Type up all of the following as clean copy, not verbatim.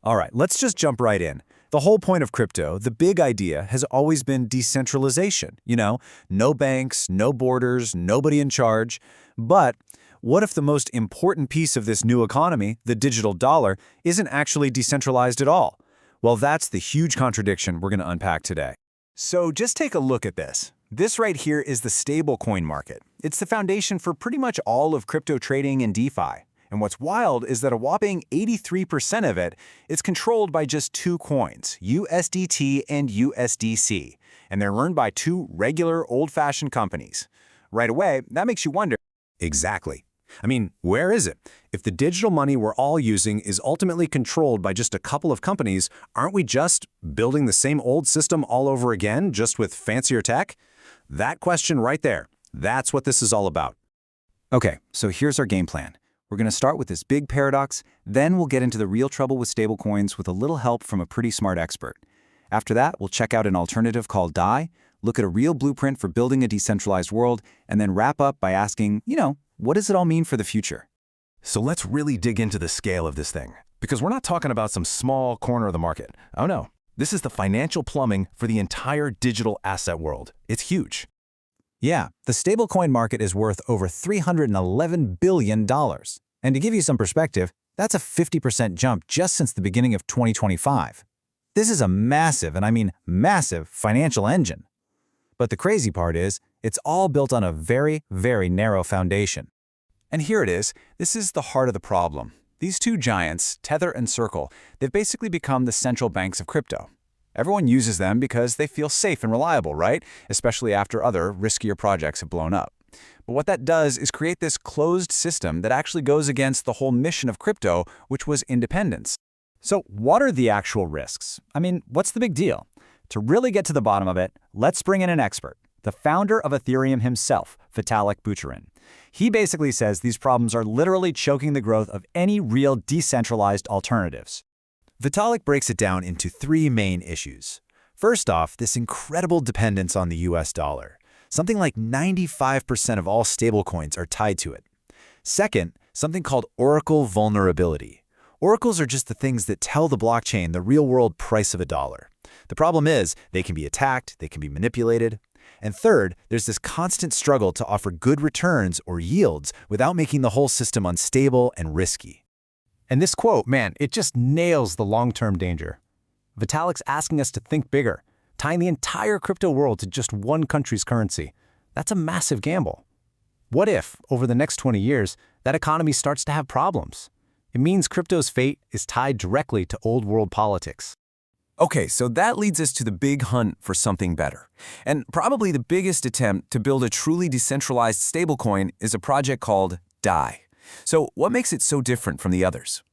All right, let's just jump right in. The whole point of crypto, the big idea, has always been decentralization. No banks, no borders, nobody in charge. But what if the most important piece of this new economy, the digital dollar, isn't actually decentralized at all? Well, that's the huge contradiction we're going to unpack today. So just take a look at this. This right here is the stablecoin market. It's the foundation for pretty much all of crypto trading and DeFi. And what's wild is that a whopping 83% of it is controlled by just two coins, USDT and USDC, and they're run by two regular old-fashioned companies. Right away, that makes you wonder. Exactly. I mean, where is it? If the digital money we're all using is ultimately controlled by just a couple of companies, aren't we just building the same old system all over again, just with fancier tech? That question right there, that's what this is all about. Okay, so here's our game plan. We're going to start with this big paradox, then we'll get into the real trouble with stablecoins with a little help from a pretty smart expert. After that, we'll check out an alternative called DAI, look at a real blueprint for building a decentralized world, and then wrap up by asking, what does it all mean for the future? So let's really dig into the scale of this thing, because we're not talking about some small corner of the market. Oh no, this is the financial plumbing for the entire digital asset world. It's huge. Yeah, the stablecoin market is worth over $311 billion. And to give you some perspective, that's a 50% jump just since the beginning of 2025. This is a massive, and I mean massive, financial engine. But the crazy part is, it's all built on a very, very narrow foundation. And here it is. This is the heart of the problem. These two giants, Tether and Circle, they've basically become the central banks of crypto. Everyone uses them because they feel safe and reliable, right? Especially after other, riskier projects have blown up. But what that does is create this closed system that actually goes against the whole mission of crypto, which was independence. So what are the actual risks? I mean, what's the big deal? To really get to the bottom of it, let's bring in an expert, the founder of Ethereum himself, Vitalik Buterin. He basically says these problems are literally choking the growth of any real decentralized alternatives. Vitalik breaks it down into three main issues. First off, this incredible dependence on the US dollar. Something like 95% of all stablecoins are tied to it. Second, something called oracle vulnerability. Oracles are just the things that tell the blockchain the real-world price of a dollar. The problem is, they can be attacked, they can be manipulated. And third, there's this constant struggle to offer good returns or yields without making the whole system unstable and risky. And this quote, man, it just nails the long-term danger. Vitalik's asking us to think bigger, tying the entire crypto world to just one country's currency. That's a massive gamble. What if, over the next 20 years, that economy starts to have problems? It means crypto's fate is tied directly to old-world politics. Okay, so that leads us to the big hunt for something better. And probably the biggest attempt to build a truly decentralized stablecoin is a project called DAI. So what makes it so different from the others?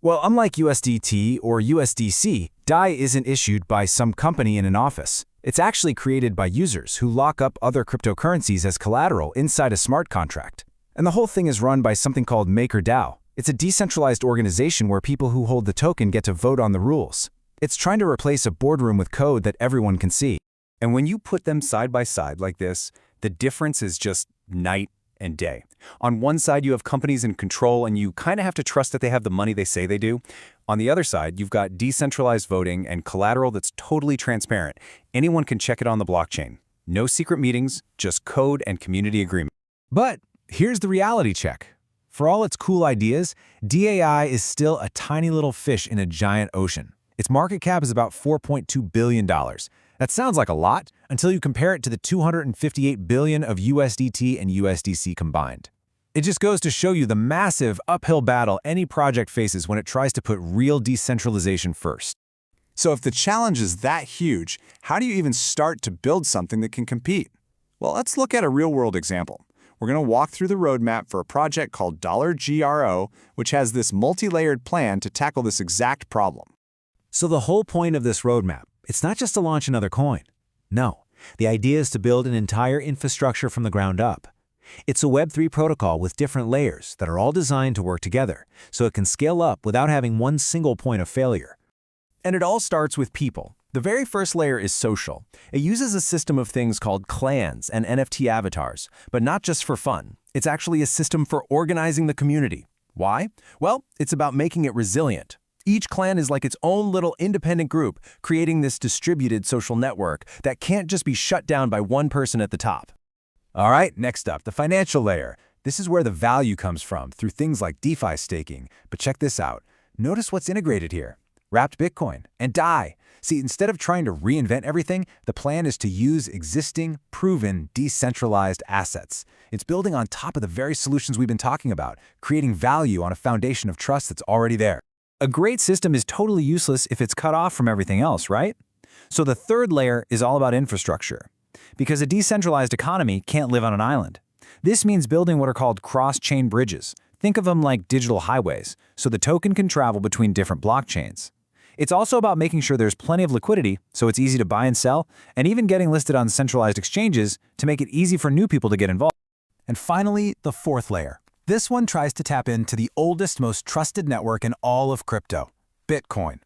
Well, unlike USDT or USDC, DAI isn't issued by some company in an office. It's actually created by users who lock up other cryptocurrencies as collateral inside a smart contract. And the whole thing is run by something called MakerDAO. It's a decentralized organization where people who hold the token get to vote on the rules. It's trying to replace a boardroom with code that everyone can see. And when you put them side by side like this, the difference is just night and day. On one side, you have companies in control, and you kind of have to trust that they have the money they say they do. On the other side, you've got decentralized voting and collateral that's totally transparent. Anyone can check it on the blockchain. No secret meetings, just code and community agreement. But here's the reality check. For all its cool ideas, DAI is still a tiny little fish in a giant ocean. Its market cap is about $4.2 billion. That sounds like a lot until you compare it to the $258 billion of USDT and USDC combined. It just goes to show you the massive uphill battle any project faces when it tries to put real decentralization first. So if the challenge is that huge, how do you even start to build something that can compete? Well, let's look at a real-world example. We're going to walk through the roadmap for a project called $GRO, which has this multi-layered plan to tackle this exact problem. So the whole point of this roadmap, it's not just to launch another coin. No, the idea is to build an entire infrastructure from the ground up. It's a Web3 protocol with different layers that are all designed to work together, so it can scale up without having one single point of failure. And it all starts with people. The very first layer is social. It uses a system of things called clans and NFT avatars, but not just for fun. It's actually a system for organizing the community. Why? Well, it's about making it resilient. Each clan is like its own little independent group, creating this distributed social network that can't just be shut down by one person at the top. All right, next up, the financial layer. This is where the value comes from through things like DeFi staking. But check this out. Notice what's integrated here. Wrapped Bitcoin and DAI. See, instead of trying to reinvent everything, the plan is to use existing, proven, decentralized assets. It's building on top of the very solutions we've been talking about, creating value on a foundation of trust that's already there. A great system is totally useless if it's cut off from everything else, right? So the third layer is all about infrastructure. Because a decentralized economy can't live on an island. This means building what are called cross-chain bridges. Think of them like digital highways, so the token can travel between different blockchains. It's also about making sure there's plenty of liquidity, so it's easy to buy and sell, and even getting listed on centralized exchanges to make it easy for new people to get involved. And finally, the fourth layer. This one tries to tap into the oldest, most trusted network in all of crypto, Bitcoin.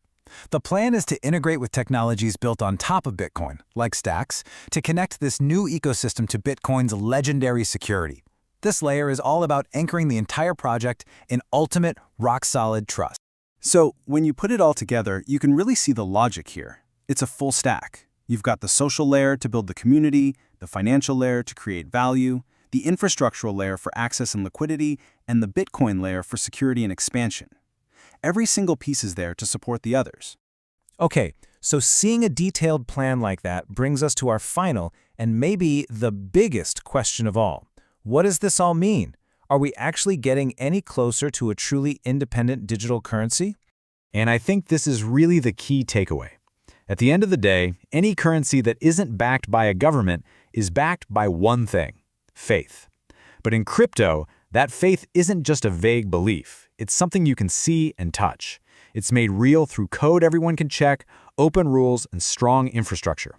The plan is to integrate with technologies built on top of Bitcoin, like Stacks, to connect this new ecosystem to Bitcoin's legendary security. This layer is all about anchoring the entire project in ultimate, rock-solid trust. So, when you put it all together, you can really see the logic here. It's a full stack. You've got the social layer to build the community, the financial layer to create value, the infrastructural layer for access and liquidity, and the Bitcoin layer for security and expansion. Every single piece is there to support the others. Okay, so seeing a detailed plan like that brings us to our final and maybe the biggest question of all. What does this all mean? Are we actually getting any closer to a truly independent digital currency? And I think this is really the key takeaway. At the end of the day, any currency that isn't backed by a government is backed by one thing: faith. But in crypto, that faith isn't just a vague belief. It's something you can see and touch. It's made real through code everyone can check, open rules, and strong infrastructure.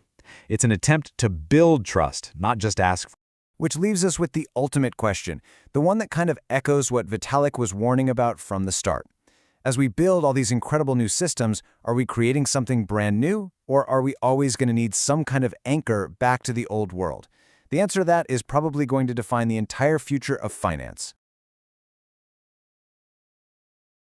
It's an attempt to build trust, not just ask for. Which leaves us with the ultimate question, the one that kind of echoes what Vitalik was warning about from the start. As we build all these incredible new systems, are we creating something brand new, or are we always going to need some kind of anchor back to the old world? The answer to that is probably going to define the entire future of finance.